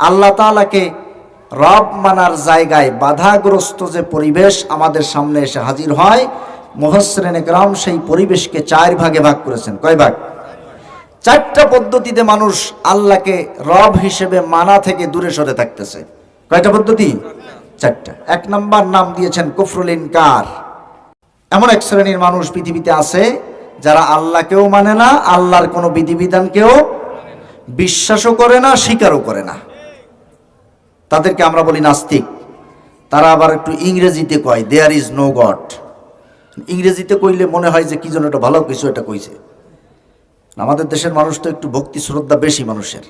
আল্লাহ তাআলাকে রব মানার জায়গায় বাধাগ্রস্ত যে পরিবেশ আমাদের সামনে এসে হাজির হয়, মুফাসসিরিনে কেরাম সেই পরিবেশকে 4 ভাগে ভাগ করেছেন। কয় ভাগ? 4টা পদ্ধতিতে মানুষ আল্লাহকে রব হিসেবে মানা থেকে দূরে সরে থাকতেছে। কয়টা পদ্ধতি? 4টা। 1 নাম্বার নাম দিয়েছেন কুফরুল ইনকার। এমন এক শ্রেণীর মানুষ পৃথিবীতে আছে যারা আল্লাহকেও মানে না, আল্লাহর কোনো বিধিবিধানকেও বিশ্বাসও করে না, স্বীকারও করে না। তাদেরকে আমরা বলি নাস্তিক। তারা আবার একটু ইংরেজিতে কয় দেয়ার ইজ নো গড। ইংরেজিতে কইলে মনে হয় যে কি যেন একটা ভালো কিছু এটা কইছে। আমাদের দেশের মানুষ তো একটু ভক্তি শ্রদ্ধা বেশি মানুষের।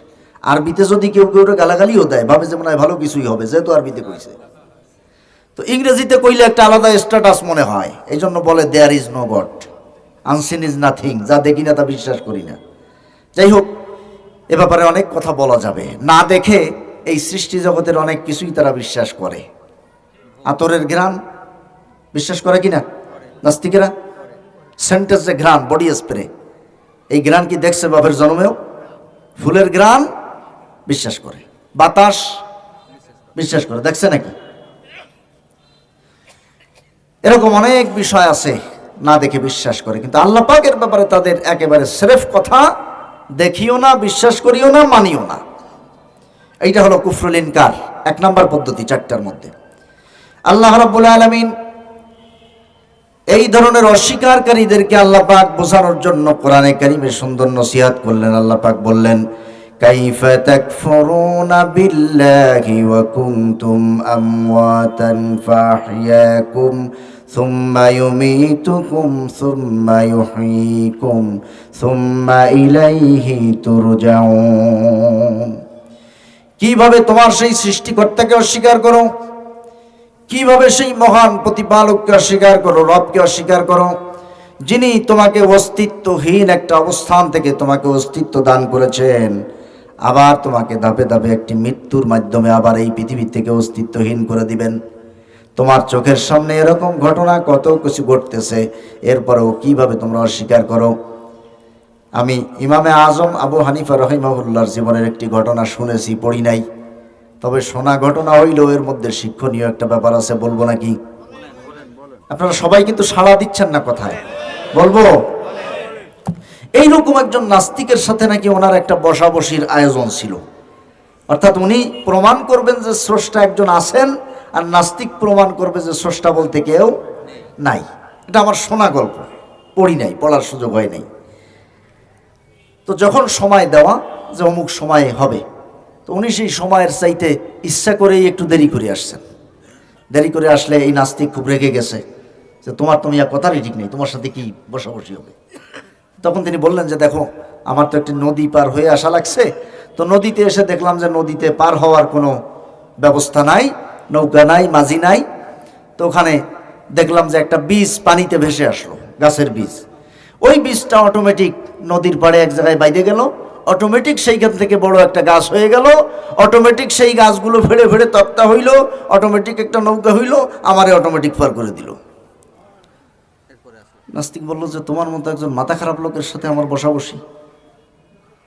আরবিতে যদি কেউ কেউ গালাগালিও দেয়, ভাবে যে মনে হয় ভালো কিছুই হবে, যেহেতু আরবিতে কইছে। তো ইংরেজিতে কইলে একটা আলাদা স্ট্যাটাস মনে হয়, এই জন্য বলে there is no God, unseen is nothing, যা দেখি না তা বিশ্বাস করি না। যাই হোক, এ ব্যাপারে অনেক কথা বলা যাবে। না দেখে এই সৃষ্টি জগতের অনেক কিছুই তারা বিশ্বাস করে। আতরের ঘ্রাণ বিশ্বাস করে কিনা নাস্তিকেরা? সেন্টের যে ঘ্রাণ, বডি স্প্রে, এই ঘ্রাণ কি দেখছে বাপের জন্মেও? ফুলের ঘ্রাণ বিশ্বাস করে, বাতাস বিশ্বাস করে, দেখছে নাকি? এরকম অনেক বিষয় আছে না দেখে বিশ্বাস করে, কিন্তু আল্লাহ পাকের ব্যাপারে তাদের একেবারে স্রেফ কথা, দেখিও না, বিশ্বাস করিও না, মানিও না। এইটা হলো কুফরুল ইনকার, 1 নাম্বার পদ্ধতি 4টার মধ্যে। আল্লাহ রাব্বুল আলামিন এই ধরনের অস্বীকারীদেরকে আল্লাহ পাক বোঝানোর জন্য কোরআনে কারীমে সুন্দর নসিহত করলেন। আল্লাহ পাক বললেন, কাইফা তাকফুরুনা বিল্লাহি ওয়া কুনতুম আমওয়াতান ফাহইয়াকুম সুম্মা ইউমীতুকুম সুম্মা ইউহয়ীকুম সুম্মা ইলাইহি তুরজাউন। কিভাবে তোমার সেই সৃষ্টিকর্তাকে অস্বীকার করো, কিভাবে সেই মহান প্রতিপালককে অস্বীকার করো, রবকে অস্বীকার করো, যিনি তোমাকে অস্তিত্বহীন একটা অবস্থান থেকে তোমাকে অস্তিত্ব দান করেছেন, আবার তোমাকে ধাপে ধাপে একটি মৃত্যুর মাধ্যমে আবার এই পৃথিবী থেকে অস্তিত্বহীন করে দিবেন। তোমার চোখের সামনে এরকম ঘটনা কত কিছু ঘটতেছে, এরপরেও কিভাবে তোমরা অস্বীকার করো। আমি ইমামে আজম আবু হানিফা রাহিমাহুল্লাহর জীবনের একটি ঘটনা শুনেছি, পড়ি নাই, তবে শোনা ঘটনা হইলেও এর মধ্যে শিক্ষণীয় একটা ব্যাপার আছে, বলবো নাকি? আপনারা সবাই কিন্তু সাড়া দিচ্ছেন না কথায়, বলবো? এইরকম একজন নাস্তিকের সাথে নাকি ওনার একটা বসাবসির আয়োজন ছিল। অর্থাৎ উনি প্রমাণ করবেন যে স্রষ্টা একজন আছেন, আর নাস্তিক প্রমাণ করবে যে স্রষ্টা বলতে কেউ নাই। এটা আমার শোনা গল্প, পড়ি নাই, পড়ার সুযোগ হয় নাই। তো যখন সময় দেওয়া যে অমুক সময়ে হবে, তো উনি সেই সময়ের চাইতে ইচ্ছা করেই একটু দেরি করে আসছেন। দেরি করে আসলে এই নাস্তিক খুব রেগে গেছে যে তোমার তো মিয়া কথারই ঠিক নেই, তোমার সাথে কি বসাবসি হবে। তখন তিনি বললেন যে দেখো, আমার তো একটি নদী পার হয়ে আসা লাগছে, তো নদীতে এসে দেখলাম যে নদীতে পার হওয়ার কোনো ব্যবস্থা নাই, নৌকা নাই, মাঝি নাই। তো ওখানে দেখলাম যে একটা বীজ পানিতে ভেসে আসলো, গাছের বীজ। ওই বীজটা অটোমেটিক নদীর পাড়ে এক জায়গায় বাইতে গেল, অটোমেটিক সেইখান থেকে বড় একটা গাছ হয়ে গেল, অটোমেটিক সেই গাছগুলো ফেড়ে ফেড়ে তক্তা হইল, অটোমেটিক একটা নৌকা হইল, আমারে অটোমেটিক পার করে দিল। নাস্তিক বলল যে তোমার মতো একজন মাথা খারাপ লোকের সাথে আমার বসাবসি,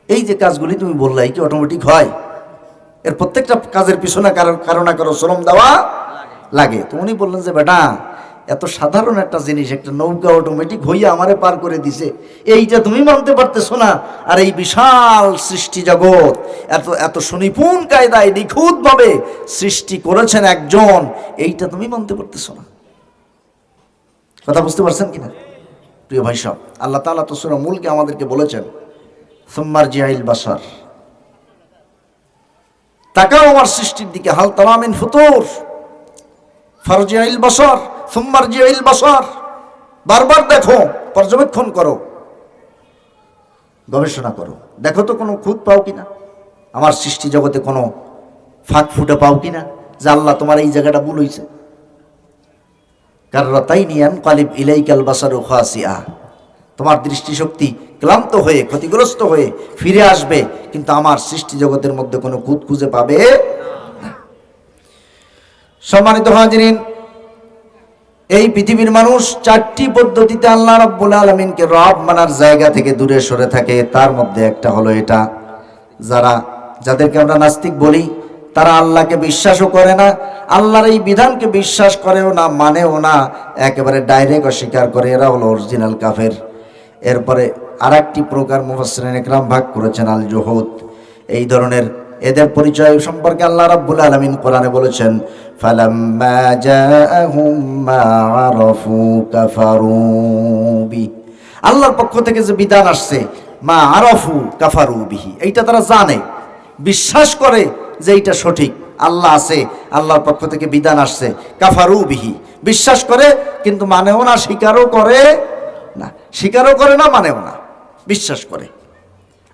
এই যে কাজগুলি তুমি বললাই কি অটোমেটিক হয়? এর প্রত্যেকটা কাজের পিছনে কারো না কারো শ্রম দেওয়া লাগে। তো উনি বললেন যে বেটা, এত সাধারণ একটা জিনিস, একটা নৌকা অটোমেটিক হইয়া আমারে পার করে দিছে, এইটা তুমি মানতে পারতেছো না? আর এই বিশাল সৃষ্টি জগৎ এত এত সুনিপুণ কায়দায় নিখুঁতভাবে সৃষ্টি করেছেন একজন, এইটা তুমি মানতে পারতেছো না? কথা বুঝতে পারছেন কিনা প্রিয় ভাই সব? আল্লাহ তাআলা তো সূরা মুলকে আমাদেরকে বলেছেন, সুম্মারজিআইল বাশার, তাকাও আমার সৃষ্টির দিকে, হাল তারা মিন ফুতুর, ফারজিআইল বাশার সুম্মারজিআইল বাশার, বারবার দেখো, পর্যবেক্ষণ করো, গবেষণা করো, দেখো তো কোনো খুঁত পাও কিনা, আমার সৃষ্টি জগতে কোনো ফাঁক ফুটে পাও কিনা যে আল্লাহ তোমার এই জায়গাটা ভুল হইছে। কাররাতাইনি ইয়ানকালিব ইলাইকাল বাসারু খাসিআ, তোমার দৃষ্টিশক্তি ক্লান্ত হয়ে ক্ষতিগ্রস্ত হয়ে ফিরে আসবে, কিন্তু আমার সৃষ্টি জগতের মধ্যে কোনো খুঁত খুঁজে পাবে না। সম্মানিত হাজিরিন, এই পৃথিবীর মানুষ 4টি পদ্ধতিতে আল্লাহ রাব্বুল আলামিনকে রব মানার জায়গা থেকে দূরে সরে থাকে। তার মধ্যে একটা হলো এটা, যাদেরকে আমরা নাস্তিক বলি, তারা আল্লাহকে বিশ্বাসও করে না, আল্লাহর এই বিধানকে বিশ্বাস করেও না, মানেও না, একেবারে ডাইরেক্ট অস্বীকার করে। এরা হলো অরিজিনাল কাফের। এরপরে আর একটি প্রকার মুফাসসিরিন ইকরাম ভাগ করেছেন আল জুহুদ। এই ধরনের এদের পরিচয় সম্পর্কে আল্লাহ রাব্বুল আলামিন কোরআনে বলেছেন, ফালাম্মা জাআহুম মা আরাফু কাফারু বি। আল্লাহর পক্ষ থেকে যে বিধান আসছে, মা আরাফু কাফারু বিহি, এইটা তারা জানে, বিশ্বাস করে যে এইটা সঠিক, আল্লাহ আছে, আল্লাহর পক্ষ থেকে বিধান আসছে, কাফারু বিহি, বিশ্বাস করে কিন্তু মানেও না, স্বীকারও করে না, স্বীকারও করে না, মানেও না, বিশ্বাস করে।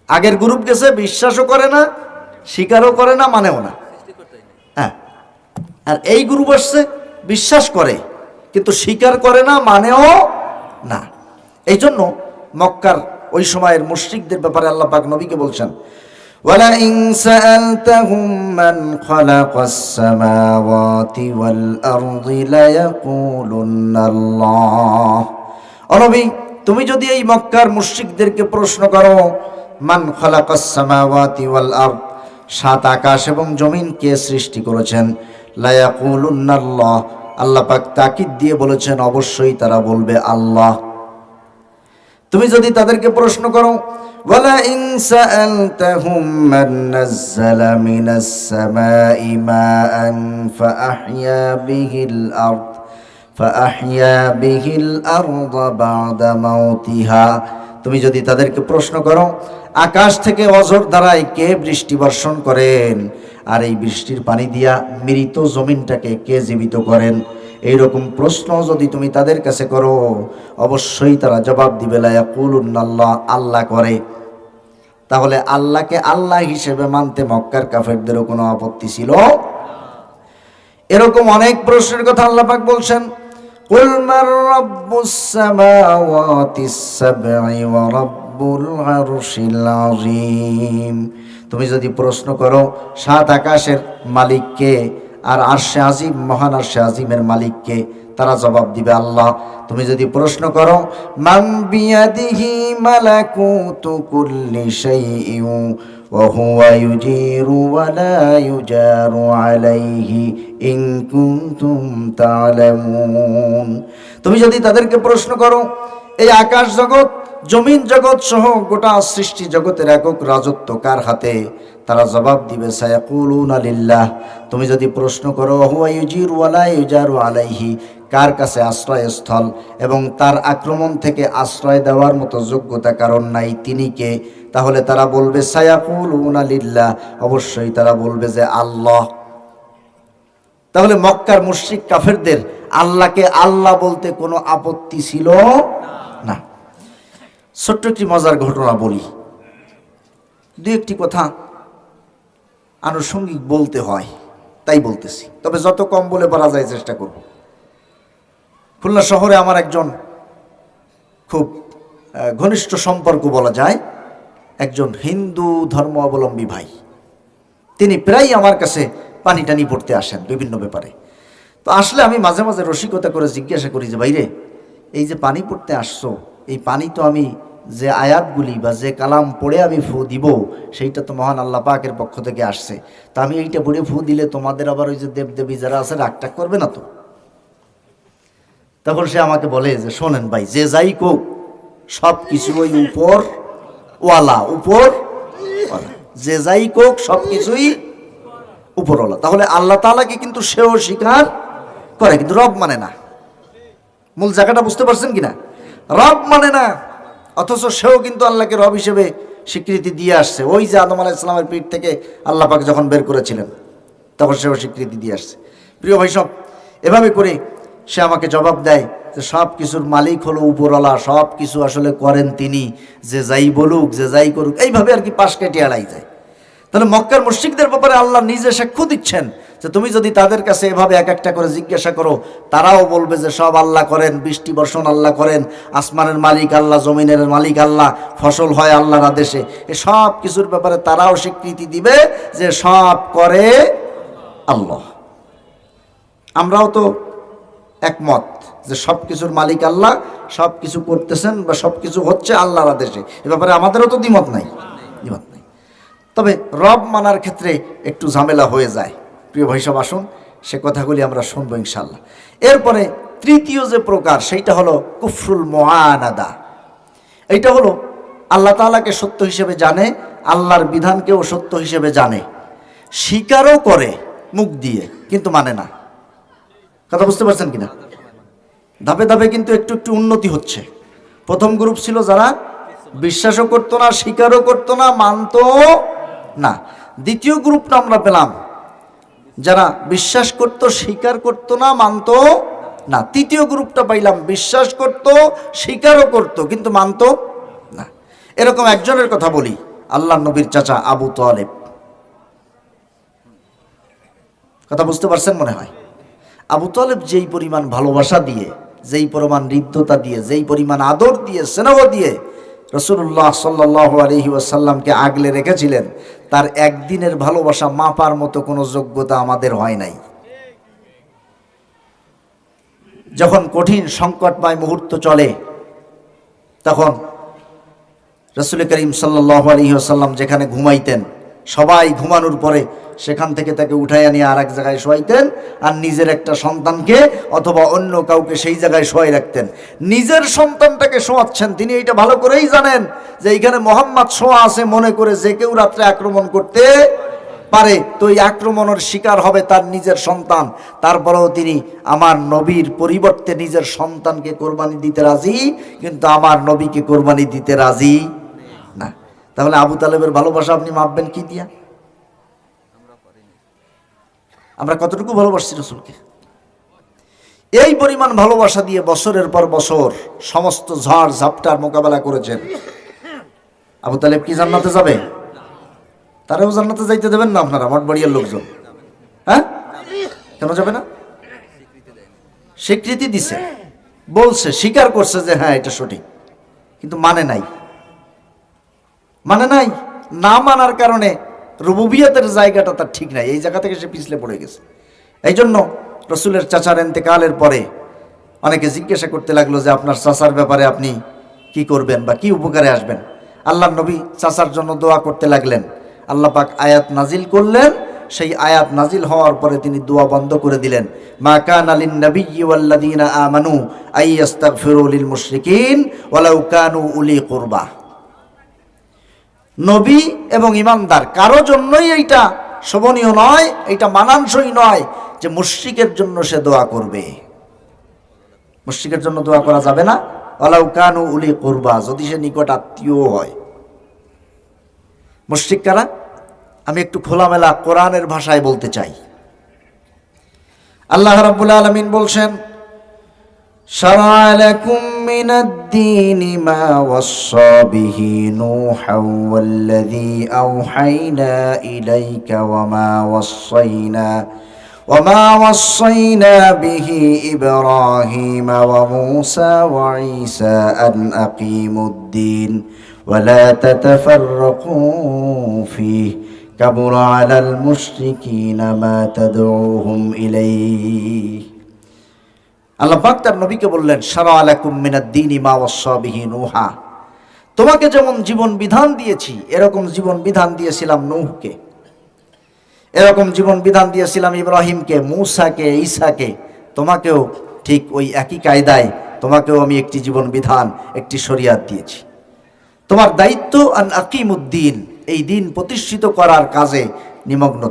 আগের গ্রুপ গেছে, বিশ্বাসও করে না, স্বীকারও করে না, মানেও না। হ্যাঁ, আর এই গ্রুপ আসছে, বিশ্বাস করে কিন্তু স্বীকার করে না, মানেও না। এই জন্য মক্কার ওই সময়ের মুশরিকদের ব্যাপারে আল্লাহ পাক নবীকে বলছেন, ওয়ালাইন সাআলতাহুম মান খালাকাস সামাওয়াতি ওয়াল আরদি লায়াকুলুন্নাল্লাহ। ও নবী, তুমি যদি এই মক্কার মুশরিকদেরকে প্রশ্ন করো, মান খালাকাস সামাওয়াতি ওয়াল আরদ, সাত আকাশ এবং জমিন কে সৃষ্টি করেছেন, লায়াকুলুন্নাল্লাহ, আল্লাহ পাক তাকিদ দিয়ে বলেছেন অবশ্যই তারা বলবে আল্লাহ। তুমি যদি তাদেরকে প্রশ্ন করো, ওয়ালা ইন সাআলতাহুম মান নাযালা মিনাস সামাই মাআন ফাআহইয়া বিহিল আরদ বা'দা মাউতিহা, তুমি যদি তাদেরকে প্রশ্ন করো আকাশ থেকে অঝোর ধারায় কে বৃষ্টি বর্ষণ করেন, আর এই বৃষ্টির পানি দিয়া মৃত জমিনটাকে কে জীবিত করেন, এইরকম প্রশ্ন যদি তুমি তাদের কাছে করো, অবশ্যই তারা জবাব দিবে লায়াকুলুন্নাল্লাহ, আল্লাহ করে। তাহলে আল্লাহকে আল্লাহ হিসেবে মানতে মক্কার কাফেরদেরও কোনো আপত্তি ছিল। এরকম অনেক প্রশ্নের কথা আল্লাহ পাক বলছেন, কুল মান রাব্বুস সামাওয়াতিস সাবঈ ওয়া রাব্বুল আরশিল আযীম। তুমি যদি প্রশ্ন করো সাত আকাশের মালিক কে, আর আরশে আজিম, মহান আরশে আজিমের মালিক কে, তারা জবাব দিবে আল্লাহ। তুমি যদি প্রশ্ন করো মান বিয়াদিহি মালাকুতু কুল্লি শাইইন ওয়া হুয়া ইউজিরু ওয়া লা ইউজারু আলাইহি ইন কুনতুম তা'লামুন। তুমি যদি তাদেরকে প্রশ্ন করো এই আকাশ জগৎ, জমিন জগৎ সহ গোটা সৃষ্টি জগতের একক রাজত্ব কার হাতে, তারা জবাব দিবে সায়াকুলুনা লিল্লাহ। তুমি যদি প্রশ্ন করো হুয়া ইউজিরু ওয়া লা ইউজারু আলাইহি, কার কাছে আশ্রয়স্থল এবং তার আক্রমণ থেকে আশ্রয় দেওয়ার মতো যোগ্যতা কারণ নাই, তিনি কে, তাহলে তারা বলবে সায়াকুলুনা লিল্লাহ, অবশ্যই তারা বলবে যে আল্লাহ। তাহলে মক্কার মুশরিক কাফেরদের আল্লাহকে আল্লাহ বলতে কোনো আপত্তি ছিল না। ছোট্ট একটি মজার ঘটনা বলি, দু একটি কথা আনুষঙ্গিক বলতে হয় তাই বলতেছি, তবে যত কম বলে পারা যায় চেষ্টা করব। খুলনা শহরে আমার একজন খুব ঘনিষ্ঠ সম্পর্ক বলা যায়, একজন হিন্দু ধর্ম অবলম্বী ভাই, তিনি প্রায় আমার কাছে পানি টানি পড়তে আসেন বিভিন্ন ব্যাপারে। তো আসলে আমি মাঝে মাঝে রসিকতা করে জিজ্ঞাসা করি যে ভাইরে, এই যে পানি পড়তে আসছো, এই পানি তো আমি যে আয়াতগুলি বা যে কালাম পড়ে আমি ফু দিব, সেইটা তো মহান আল্লাহ পাকের পক্ষ থেকে আসছে, তা আমি এইটা পড়ে ফু দিলে তোমাদের আবার ওই যে দেবদেবী যারা আছে রাগটাক করবে না তো? তখন সে আমাকে বলে যে শোনেন ভাই, যে যাই কোক সব কিছু ওই উপর ওয়ালা, উপর ওয়ালা, যে যাই কোক সব কিছুই উপরওয়ালা। তাহলে আল্লাহ তাআলাকে কিন্তু সেও স্বীকার করে, কিন্তু রব মানে না। মূল জায়গাটা বুঝতে পারছেন কিনা? রব মানে না, অথচ সেও কিন্তু আল্লাহকে রব হিসেবে স্বীকৃতি দিয়ে আসছে। ওই যে আদম আলাইহিস সালামের পিঠ থেকে আল্লাহ পাক যখন বের করেছিলেন, তখন সেও স্বীকৃতি দিয়ে আসছে। প্রিয় ভাই সব, এভাবে করে সে আমাকে জবাব দেয় যে সব কিছুর মালিক হলো উপরওয়ালা, সব কিছু আসলে করেন তিনি, যে যাই বলুক, যে যাই করুক, এইভাবে আর কি পাশ কেটে এড়াই যায়। তাহলে মক্কার মুশরিকদের ব্যাপারে আল্লাহ নিজে সাক্ষ্য দিচ্ছেন যে তুমি যদি তাদের কাছে এভাবে এক একটা করে জিজ্ঞাসা করো, তারাও বলবে যে সব আল্লাহ করেন, বৃষ্টি বর্ষণ আল্লাহ করেন, আসমানের মালিক আল্লাহ, জমিনের মালিক আল্লাহ, ফসল হয় আল্লাহর আদেশে। এ সব কিছুর ব্যাপারে তারাও স্বীকৃতি দিবে যে সব করে আল্লাহ। আমরাও তো একমত যে সব কিছুর মালিক আল্লাহ, সব কিছু করতেছেন বা সব কিছু হচ্ছে আল্লাহর আদেশে। এ ব্যাপারে আমাদেরও তো দ্বিমত নাই, দ্বিমত নাই। তবে রব মানার ক্ষেত্রে একটু ঝামেলা হয়ে যায়। প্রিয় ভাই সব, আসুন সে কথাগুলি আমরা শুনবো ইনশাল্লাহ। এরপরে তৃতীয় যে প্রকার, সেইটা হলো কুফরুল মুআনাদা। এইটা হলো আল্লাহ তাআলাকে সত্য হিসেবে জানে, আল্লাহর বিধানকেও সত্য হিসেবে জানে, স্বীকারও করে মুখ দিয়ে, কিন্তু মানে না। কথা বুঝতে পারছেন কিনা? ধাপে ধাপে কিন্তু একটু একটু উন্নতি হচ্ছে। প্রথম গ্রুপ ছিল যারা বিশ্বাসও করতো না, স্বীকারও করতো না, মানতো না। দ্বিতীয় গ্রুপটা আমরা পেলাম যারা বিশ্বাস করতো, স্বীকার করতো না, মানতো না। তৃতীয় গ্রুপটা পাইলাম বিশ্বাস করতো, স্বীকারও করতো, কিন্তু মানতো না। এরকম একজনের কথা বলি, আল্লাহর নবীর চাচা আবু তালেব। কথা বুঝতে পারছেন মনে হয়। আবু তালেব যেই পরিমাণ ভালোবাসা দিয়ে, যেই পরিমাণ হৃদ্যতা দিয়ে, যেই পরিমাণ আদর দিয়ে, স্নেহ দিয়ে রাসূলুল্লাহ সাল্লাল্লাহু আলাইহি ওয়াসাল্লামকে আগলে রেখেছিলেন, তার একদিনের ভালোবাসা মাপার মতো কোনো যোগ্যতা আমাদের হয় নাই। যখন কঠিন সংকটময় মুহূর্ত চলে, তখন রাসূল করিম সাল্লাল্লাহু আলাইহি ওয়াসাল্লাম যেখানে ঘুমাইতেন, সবাই ঘুমানোর পরে সেখান থেকে তাকে উঠাইয়া নিয়ে আর এক জায়গায় শোয়াইতেন, আর নিজের একটা সন্তানকে অথবা অন্য কাউকে সেই জায়গায় শোয়াই রাখতেন। নিজের সন্তানটাকে শোয়াচ্ছেন, তিনি এটা ভালো করেই জানেন যে এইখানে মোহাম্মদ শোয়া আছে, মনে করে যে কেউ রাত্রে আক্রমণ করতে পারে, তো এই আক্রমণের শিকার হবে তার নিজের সন্তান। তারপরেও তিনি আমার নবীর পরিবর্তে নিজের সন্তানকে কোরবানি দিতে রাজি, কিন্তু আমার নবীকে কোরবানি দিতে রাজি না। তাহলে আবু তালেবের ভালোবাসা আপনি মাপবেন কি দিয়া? আমরা কতটুকু ভালোবাসছি রাসূলকে? এই পরিমাণ ভালোবাসা দিয়ে বছরের পর বছর সমস্ত ঝড় ঝাপটার মোকাবেলা করেছেন। আবু তালেব কি জান্নাতে যাবে? তারাও জান্নাতে যাইতে দেবেন না আপনারা মঠবাড়িয়ার লোকজন? হ্যাঁ, কেন যাবে না? স্বীকৃতি দিছে, বলছে, স্বীকার করছে যে হ্যাঁ এটা সঠিক, কিন্তু মানে নাই। মানে নাই, না মানার কারণে রুবুবিয়তের জায়গাটা তার ঠিক নাই, এই জায়গা থেকে সে পিছলে পড়ে গেছে। এই জন্য রসুলের চাচার ইন্তেকালের পরে অনেকে জিজ্ঞাসা করতে লাগলো যে আপনার চাচার ব্যাপারে আপনি কি করবেন বা কি উপকারে আসবেন। আল্লাহর নবী চাচার জন্য দোয়া করতে লাগলেন। আল্লাহ পাক আয়াত নাজিল করলেন, সেই আয়াত নাজিল হওয়ার পরে তিনি দোয়া বন্ধ করে দিলেন। মা কানা লিন নাবিয়্যি ওয়াল্লাযীনা আমানু আইয়াস্তাগফিরু লিল মুশরিকিন ওয়ালাউ কানু উলি কুরবা। নবী এবং ইমানদার কারো জন্যই এইটা শোভনীয় নয়, এইটা মানানসই নয় যে মুশরিকের জন্য সে দোয়া করবে। মুশরিকের জন্য দোয়া করা যাবে না, ওয়ালাউ কানু উলি কুরবা, যদি সে নিকট আত্মীয় হয়। মুশরিক কারা? আমি একটু খোলামেলা কোরআনের ভাষায় বলতে চাই। আল্লাহ রাব্বুল আলামিন বলছেন, شرع لكم من الدين ما وصى به نوحا والذي أوحينا إليك وما وصينا به إبراهيم وموسى وعيسى أن أقيموا الدين ولا تتفرقوا فيه كبر على المشركين ما تدعوهم إليه। আল্লাহ পাক তার নবীকে বললেন, শারা আলাকুম মিনাদ-দীনি মা ওয়াসা বিহি নূহা, তোমাকে যেমন জীবন বিধান দিয়েছি এরকম জীবন বিধান দিয়েছিলাম নূহকে, এরকম জীবন বিধান দিয়েছিলাম ইব্রাহিমকে, মূসাকে, ঈসাকে। তোমাকেও ঠিক ওই একই কায়দায় তোমাকেও আমি একটি জীবন বিধান, একটি শরিয়াত দিয়েছি। তোমার দায়িত্ব আন আকিমুদ্দিন, এই দিন প্রতিষ্ঠিত করার কাজে মগ্ন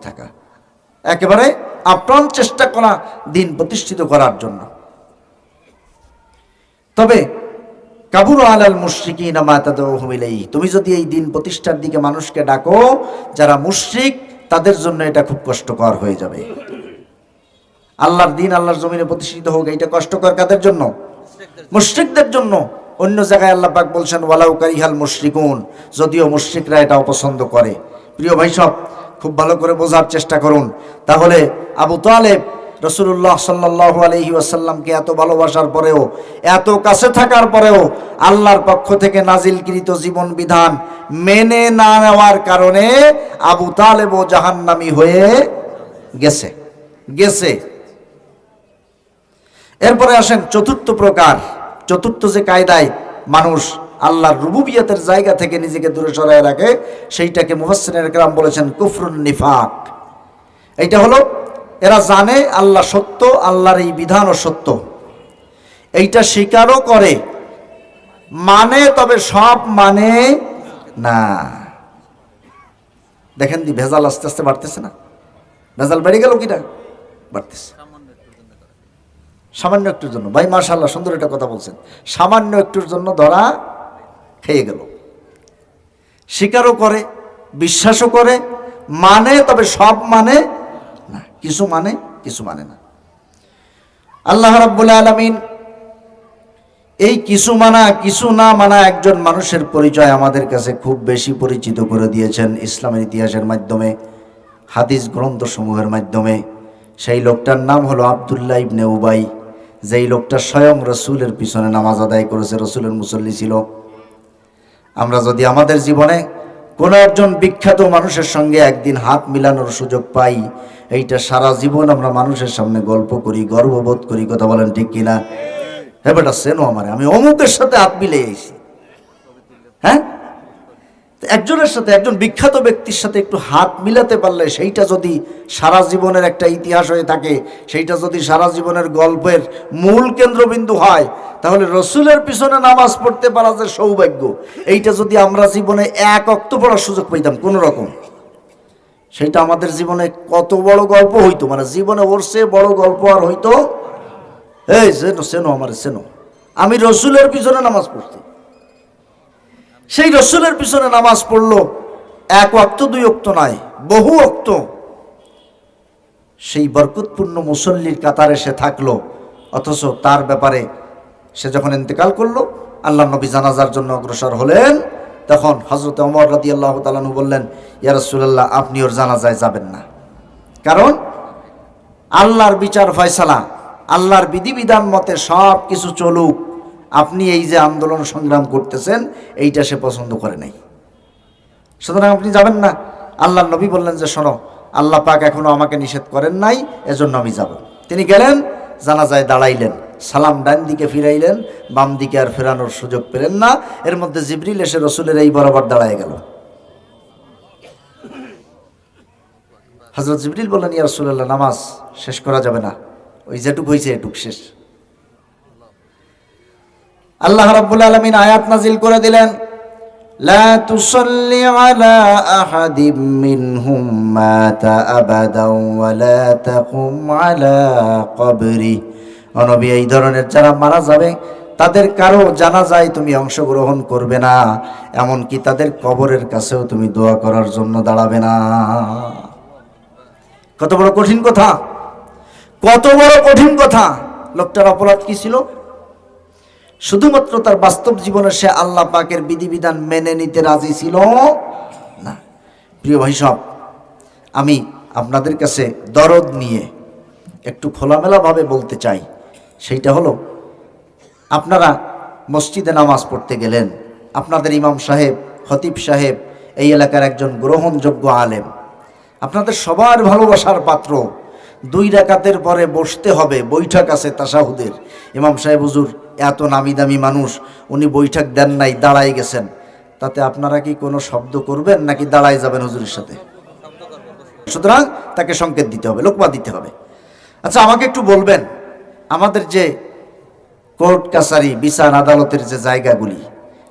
থাকা, একেবারে আপ্রাণ চেষ্টা করা দিন প্রতিষ্ঠিত করার জন্য। তবে কাবুর আলাল মুশরিকিনা মা তাদউহুম ইলাইহি, তুমি যদি এই দিন প্রতিষ্ঠার দিকে মানুষকে ডাকো যারা মুশরিক, তাদের জন্য এটা খুব কষ্টকর হয়ে যাবে। আল্লাহর দিন আল্লাহর জমিনে প্রতিষ্ঠিত হোক, এইটা কষ্টকর কাদের জন্য? মুশরিকদের জন্য। অন্য জায়গায় আল্লাহ পাক বলছেন ওয়ালাউ কারিহাল মুশরিকুন, যদিও মুশরিকরা এটা অপছন্দ করে। প্রিয় ভাই সব, খুব ভালো করে বোঝার চেষ্টা করুন। তাহলে আবু তালেব রাসূলুল্লাহ সাল্লাল্লাহু আলাইহি ওয়াসাল্লামকে এত ভালোবাসার পরেও, এত কাছে থাকার পরেও আল্লাহর পক্ষ থেকে নাজিলকৃত জীবন বিধান মেনে না নেওয়ার কারণে আবু তালেবও জাহান্নামী হয়ে গেছে। এরপরে আসেন চতুর্থ প্রকার, চতুর্থ যে কায়দায় মানুষ আল্লাহর রুবুবিয়তের জায়গা থেকে নিজেকে দূরে সরায় রাখে, সেইটাকে মুফাসসিরিনে কেরাম বলেছেন কুফরুন নিফাক। এইটা হলো এরা জানে আল্লাহ সত্য, আল্লাহর এই বিধানও সত্য, এইটা স্বীকারও করে, মানে তবে সব মানে না। দেখেন দি ভেজাল আস্তে আস্তে বাড়তেছে না? ভেজাল বেড়ে গেল কিনা? বাড়তেছে। সামান্য একটুর জন্য, ভাই মাশাআল্লাহ সুন্দর একটা কথা বলছেন, সামান্য একটুর জন্য ধরা খেয়ে গেল। স্বীকারও করে, বিশ্বাসও করে, মানে তবে সব মানে না, কিছু মানে কিছু মানে না। আল্লাহ রাব্বুল আলামিন এই কিছু মানা কিছু না মানা একজন মানুষের পরিচয় আমাদের কাছে খুব বেশি পরিচিত করে দিয়েছেন ইসলামের ইতিহাসের মাধ্যমে, হাদিস গ্রন্থসমূহের মাধ্যমে। সেই লোকটার নাম হলো আব্দুল্লাহ ইবনে উবাই, যেই লোকটা স্বয়ং রসুলের পিছনে নামাজ আদায় করেছে, রসুলের মুসল্লি ছিল। আমরা যদি আমাদের জীবনে কোনো একজন বিখ্যাত মানুষের সঙ্গে একদিন হাত মিলানোর সুযোগ পাই, এইটা সারা জীবন আমরা মানুষের সামনে গল্প করি, গর্ববোধ করি। কথা বলেন ঠিক কিনা? হ্যাঁ বেটা সেনো আমারে, আমি অমুকের সাথে হাত মিলে এসেছি। হ্যাঁ, একজনের সাথে, একজন বিখ্যাত ব্যক্তির সাথে একটু হাত মিলাতে পারলে সেইটা যদি সারা জীবনের একটা ইতিহাস হয়ে থাকে, সেইটা যদি সারা জীবনের গল্পের মূল কেন্দ্রবিন্দু হয়, তাহলে রসুলের পিছনে নামাজ পড়তে পারা যে সৌভাগ্য, এইটা যদি আমরা জীবনে এক ওয়াক্ত পড়ার সুযোগ পাইতাম কোনো রকম, সেইটা আমাদের জীবনে কত বড় গল্প হইতো। মানে জীবনে ওর চেয়ে বড় গল্প আর হইতো। এই সেনো আমার সেনো, আমি রসুলের পিছনে নামাজ পড়ছি। সেই রসুলের পিছনে নামাজ পড়লো, এক ওয়াক্ত দুই ওয়াক্ত নয়, বহু ওয়াক্ত। সেই বরকতপূর্ণ মুসল্লির কাতারে সে থাকলো, অথচ তার ব্যাপারে সে যখন ইন্তেকাল করলো, আল্লাহ নবী জানাজার জন্য অগ্রসর হলেন, তখন হযরত ওমর রাদিয়াল্লাহু তাআলা আনহু বললেন, ইয়া রাসূলুল্লাহ, আপনি ওর জানাজায় যাবেন না। কারণ আল্লাহর বিচার ফয়সালা, আল্লাহর বিধিবিধান মতে সব কিছু চলুক, আপনি এই যে আন্দোলন সংগ্রাম করতেছেন এইটা সে পছন্দ করে নাই, সুতরাং আপনি যাবেন না। আল্লাহর নবী বললেন যে শোনো, আল্লাহ পাক এখনো আমাকে নিষেধ করেন নাই, এজন্য আমি যাব। তিনি গেলেন, জানাজায় দাঁড়াইলেন, সালাম ডান দিকে ফিরাইলেন, বাম দিকে আর ফেরানোর সুযোগ পেলেন না। এর মধ্যে জিবরিল এসে রসুলের এই বরাবর দাঁড়ায় গেল। হযরত জিবরিল বললেন, ইয়া রাসূলুল্লাহ, নামাজ শেষ করা যাবে না, ওই যেটুক হয়েছে এটুক শেষ। আল্লাহ রাব্বুল আলামিন আয়াত নাজিল করে দিলেন, লা তুসাল্লি আলা আহাদিম মিনহুম মাতা আবাদাও ওয়া লা তাকুম আলা কবরি। ও নবী, এই ধরনের যারা মারা যাবে তাদের কারো জানাজায় তুমি অংশগ্রহণ করবে না, এমনকি তাদের কবরের কাছেও তুমি দোয়া করার জন্য দাঁড়াবে না। কত বড় কঠিন কথা, কত বড় কঠিন কথা। লোকটার অপরাধ কি ছিল? শুধুমাত্র তার বাস্তব জীবনে সে আল্লাহ পাকের বিধিবিধান মেনে নিতে রাজি ছিল না। প্রিয় ভাই সব, আমি আপনাদের কাছে দরদ নিয়ে একটু খোলামেলাভাবে বলতে চাই, সেইটা হলো, আপনারা মসজিদে নামাজ পড়তে গেলেন, আপনাদের ইমাম সাহেব, খতিব সাহেব এই এলাকার একজন গ্রহণযোগ্য আলেম, আপনাদের সবার ভালোবাসার পাত্র। 2 রাকাতের পরে বসতে হবে, বৈঠক আছে তাশাহুদের। ইমাম সাহেব হুজুর এত নামি দামি মানুষ, উনি বৈঠক দেন নাই, দাঁড়াই গেছেন, তাতে আপনারা কি কোনো শব্দ করবেন নাকি দাঁড়াই যাবেন হুজুরের সাথে? সুতরাং তাকে সংকেত দিতে হবে, লোকমা দিতে হবে। আচ্ছা, আমাকে একটু বলবেন, আমাদের যে কোর্ট কাছারি বিচার আদালতের যে জায়গাগুলি,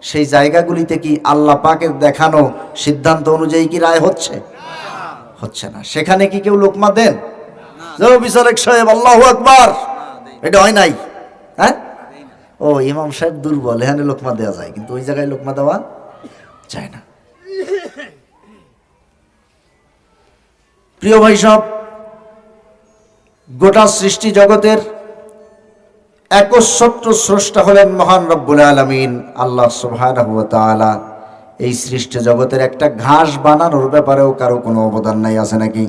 সেই জায়গাগুলিতে কি আল্লাহ পাকের দেখানো সিদ্ধান্ত অনুযায়ী কি রায় হচ্ছে? হচ্ছে না। সেখানে কি কেউ লোকমা দেন? বিচারক সাহেব আল্লাহু আকবার, এটা হয় নাই। হ্যাঁ, ও ইমাম সাহেব দুর্বল, এখানে লোকমা দেওয়া যায়, কিন্তু ওই জায়গায় লোকমা দেওয়া যায় না। প্রিয় ভাই সব, গোটা সৃষ্টি জগতের একচ্ছত্র স্রষ্টা হলেন মহান রব্বুল আলামিন আল্লাহ সুবহানাহু ওয়া তাআলা। এই সৃষ্টি জগতের একটা ঘাস বানানোর ব্যাপারেও কারো কোনো অবদান নাই, আছে নাকি?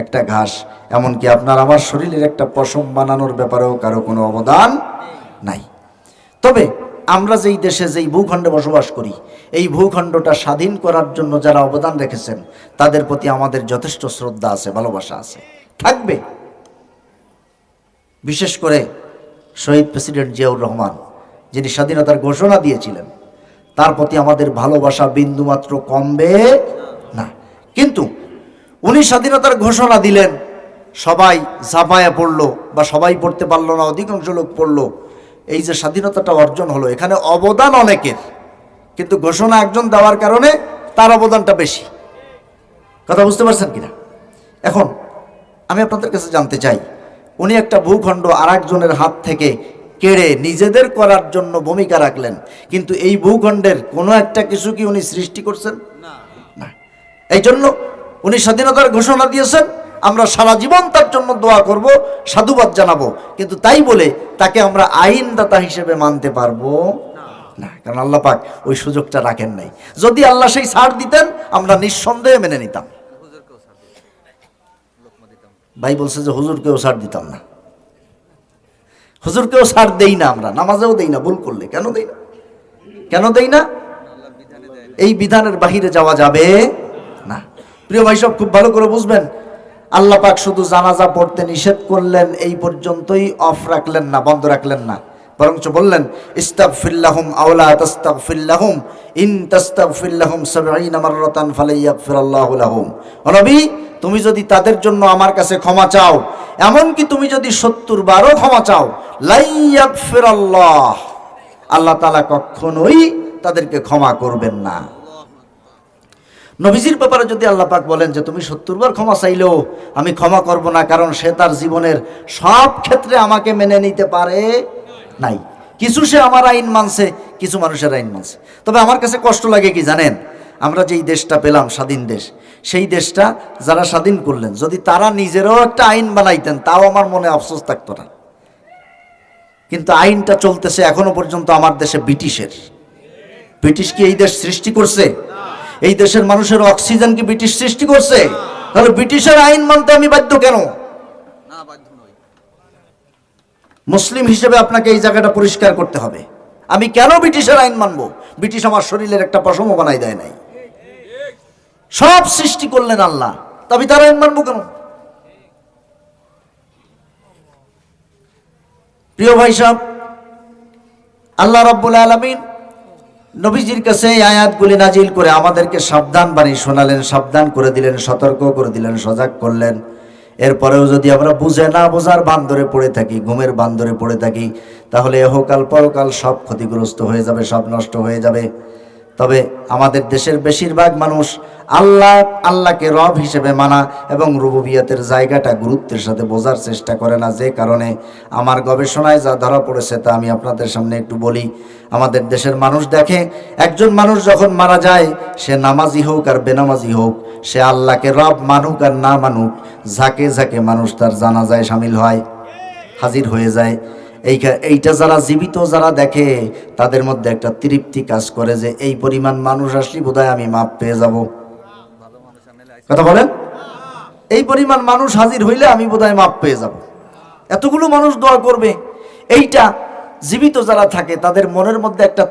একটা ঘাস, এমনকি আপনার আমার শরীরের একটা পশম বানানোর ব্যাপারেও কারো কোনো অবদান নাই। তবে আমরা যেই দেশে, যেই ভূখণ্ডে বসবাস করি, এই ভূখণ্ডটা স্বাধীন করার জন্য যারা অবদান রেখেছেন তাদের প্রতি আমাদের যথেষ্ট শ্রদ্ধা আছে, ভালোবাসা আছে, থাকবে। বিশেষ করে শহীদ প্রেসিডেন্ট জিয়াউর রহমান, যিনি স্বাধীনতার ঘোষণা দিয়েছিলেন, তার প্রতি আমাদের ভালোবাসা বিন্দুমাত্র কমবে না। কিন্তু উনি স্বাধীনতার ঘোষণা দিলেন, সবাই ঝাঁপায়া পড়লো, বা সবাই পড়তে পারলো না, অধিকাংশ লোক পড়লো। এই যে স্বাধীনতাটা অর্জন হলো, এখানে অবদান অনেকের, কিন্তু ঘোষণা একজন দেওয়ার কারণে তার অবদানটা বেশি। কথা বুঝতে পারছেন কিনা? এখন আমি আপনাদের কাছে জানতে চাই, উনি একটা ভূখণ্ড আর একজনের হাত থেকে কেড়ে নিজেদের করার জন্য ভূমিকা রাখলেন, কিন্তু এই ভূখণ্ডের কোনো একটা কিছু কি উনি সৃষ্টি করছেন? না। এই জন্য উনি স্বাধীনতার ঘোষণা দিয়েছেন, আমরা সারা জীবন তার জন্য দোয়া করব, সাধুবাদ জানাবো, কিন্তু তাই বলে তাকে আমরা আইনদাতা হিসেবে মানতে পারবো না, কারণ আল্লাহ পাক ওই সুযোগটা রাখেন নাই। যদি আল্লাহ সেই ছাড় দিতেন, আমরা নিঃসন্দেহে মেনে নিতাম। ভাই বলছে যে হুজুরকেও ছাড় দিতাম না। হুজুরকেও ছাড় দেই না, আমরা নামাজেও দেই না ভুল করলে। কেন দেই না? কেন দেই না? এই বিধানের বাহিরে যাওয়া যাবে না। প্রিয় ভাই সব খুব ভালো করে বুঝবেন, আল্লাহ পাক শুধু জানাজা পড়তে নিষেধ করলেন এই পর্যন্তই অফ রাখলেন না, বন্ধ রাখলেন না, বরঞ্চ বললেন ইস্তাগফির লাহুম আও লা তাস্তাগফির লাহুম ইন তাস্তাগফির লাহুম ৭০ মাররাতান ফালাইয়াগফিরাল্লাহু লাহুম। ও নবী, তুমি যদি তাদের জন্য আমার কাছে ক্ষমা চাও, এমনকি তুমি যদি ৭০ বারও ক্ষমা চাও, লা ইয়াগফিরাল্লাহ, আল্লাহ তাআলা কখনোই তাদেরকে ক্ষমা করবেন না। নবীজির ব্যাপারে যদি আল্লাহ পাক বলেন যে তুমি ৭০ বার ক্ষমা চাইলেও আমি ক্ষমা করব না, কারণ সে তার জীবনের সব ক্ষেত্রে আমাকে মেনে নিতে পারে নাই। কিছু সে আমার আইন মানছে, কিছু মানুষের আইন মানছে। তবে আমার কাছে কষ্ট লাগে কি জানেন, আমরা যেই দেশটা পেলাম স্বাধীন দেশ, সেই দেশটা যারা স্বাধীন করলেন, যদি তারা নিজেরাও একটা আইন বানাইতেন, তাও আমার মনে আফসোস থাকতো না। কিন্তু আইনটা চলতেছে এখনো পর্যন্ত আমার দেশে ব্রিটিশের। ব্রিটিশ কি এই দেশ সৃষ্টি করছে? এই দেশের মানুষের অক্সিজেন কি ব্রিটিশ সৃষ্টি করছে? তাহলে ব্রিটিশের আইন মানতে আমি বাধ্য কেন? মুসলিম হিসেবে আপনাকে এই জায়গাটা পরিষ্কার করতে হবে। আমি কেন ব্রিটিশের আইন মানবো? ব্রিটিশ আমার শরীরের একটা পশমও বানাই দেয় নাই। সব সৃষ্টি করলেন আল্লাহ, তবে তার আইন মানবো কেন? প্রিয় ভাই সাহেব, আল্লাহ রাব্বুল আলামিন নবীজির কাছে এই আয়াতগুলি নাজিল করে আমাদেরকে সাবধান বাণী শোনালেন, সাবধান করে দিলেন, সতর্ক করে দিলেন, সজাগ করলেন। এরপরেও যদি আমরা বুঝে না বোঝার বান্দরে পড়ে থাকি, ঘুমের বান্দরে পড়ে থাকি, তাহলে এহকাল পরকাল সব ক্ষতিগ্রস্ত হয়ে যাবে, সব নষ্ট হয়ে যাবে। তবে আমাদের দেশের বেশিরভাগ মানুষ আল্লাহকে রব হিসেবে মানা এবং রুবুবিয়তের জায়গাটা গুরুত্বের সাথে বোঝার চেষ্টা করে না, যে কারণে আমার গবেষণায় যা ধরা পড়েছে তা আমি আপনাদের সামনে একটু বলি। আমাদের দেশের মানুষ দেখে, একজন মানুষ যখন মারা যায়, সে নামাজি হোক আর বেনামাজি হোক, সে আল্লাহকে রব মানুক আর না মানুক, ঝাঁকে ঝাঁকে মানুষ তার জানাজায় সামিল হয়, হাজির হয়ে যায়। এইটা যারা জীবিত যারা দেখে, তাদের মধ্যে একটা তৃপ্তি কাজ করে যে এই পরিমাণ মানুষ আসলে বোধহয় আমি মাপ পেয়ে যাব। কথা বলেন, এই পরিমাণ মানুষ হাজির হইলে আমি বোধহয় মাপ পেয়ে যাব, এতগুলো মানুষ দোয়া করবে। এইটা জীবিত যারা থাকে তাদের মনের মধ্যে একটা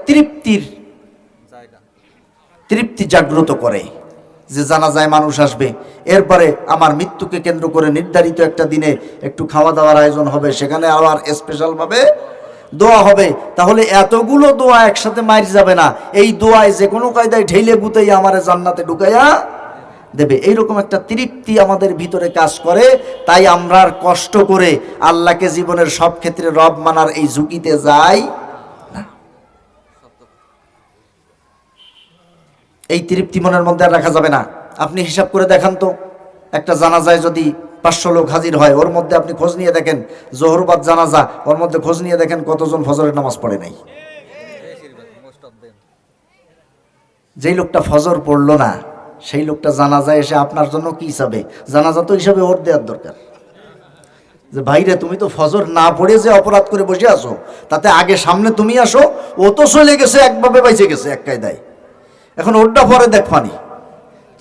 তৃপ্তি জাগ্রত করে যে জানাজায় মানুষ আসবে, এরপরে আমার মৃত্যুকে কেন্দ্র করে নির্ধারিত একটা দিনে একটু খাওয়া দাওয়ার আয়োজন হবে, সেখানে আবার স্পেশালভাবে দোয়া হবে। তাহলে এতগুলো দোয়া একসাথে মাইর যাবে না, এই দোয়ায় যে কোনো কায়দায় ঢেলে গুতাইয়া আমারে জান্নাতে ঢুকাইয়া দেবে, এইরকম একটা তৃপ্তি আমাদের ভিতরে কাজ করে। তাই আমরা আর কষ্ট করে আল্লাহকে জীবনের সব ক্ষেত্রে রব মানার এই ঝুঁকিতে যাই না। এই তৃপ্তি মনের মধ্যে আর রাখা যাবে না। আপনি হিসাব করে দেখান তো, একটা জানাজায় যদি 500 লোক হাজির হয়, ওর মধ্যে আপনি খোঁজ নিয়ে দেখেন, জোহরবাদ জানাজা, ওর মধ্যে খোঁজ নিয়ে দেখেন কতজন ফজরের নামাজ পড়ে নাই। যেই লোকটা ফজর পড়লো না, সেই লোকটা জানাজায় এসে আপনার জন্য কি হিসাবে? জানাজা তো হিসাবে ওর দেওয়ার দরকার, যে ভাইরে তুমি তো ফজর না পড়ে যে অপরাধ করে বসে আসো, তাতে আগে সামনে তুমি আসো, ও তো চলে গেছে, একভাবে বাইচে গেছে এক কায়দায়, এখন ওরটা পরে দেখবানি।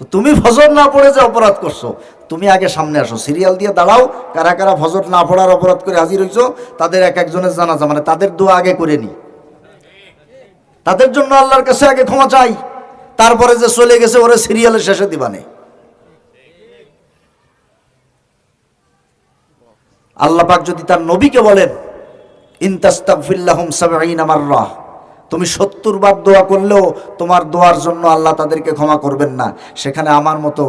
তো তুমি ফজর না পড়ে যে অপরাধ করছো, তুমি আগে সামনে আসো, সিরিয়াল দিয়ে দাঁড়াও, কারা কারা ফজর না পড়ার অপরাধ করে হাজির হইছো, তাদের এক একজনের জানাজা, মানে তাদের দোয়া আগে করে নি, তাদের জন্য আল্লাহর কাছে আগে ক্ষমা চাই, তারপরে যে চলে গেছে ওরে সিরিয়ালের শেষে দিবানে। আল্লাহ পাক যদি তার নবীকে বলেন ইন তাস্তাগফির লাহুম ৭০ মাররা তুমি 70 বার দোয়া করলেও তোমার দোয়ার জন্য আল্লাহ তাদেরকে ক্ষমা করবেন না। সেখানে আমার মতো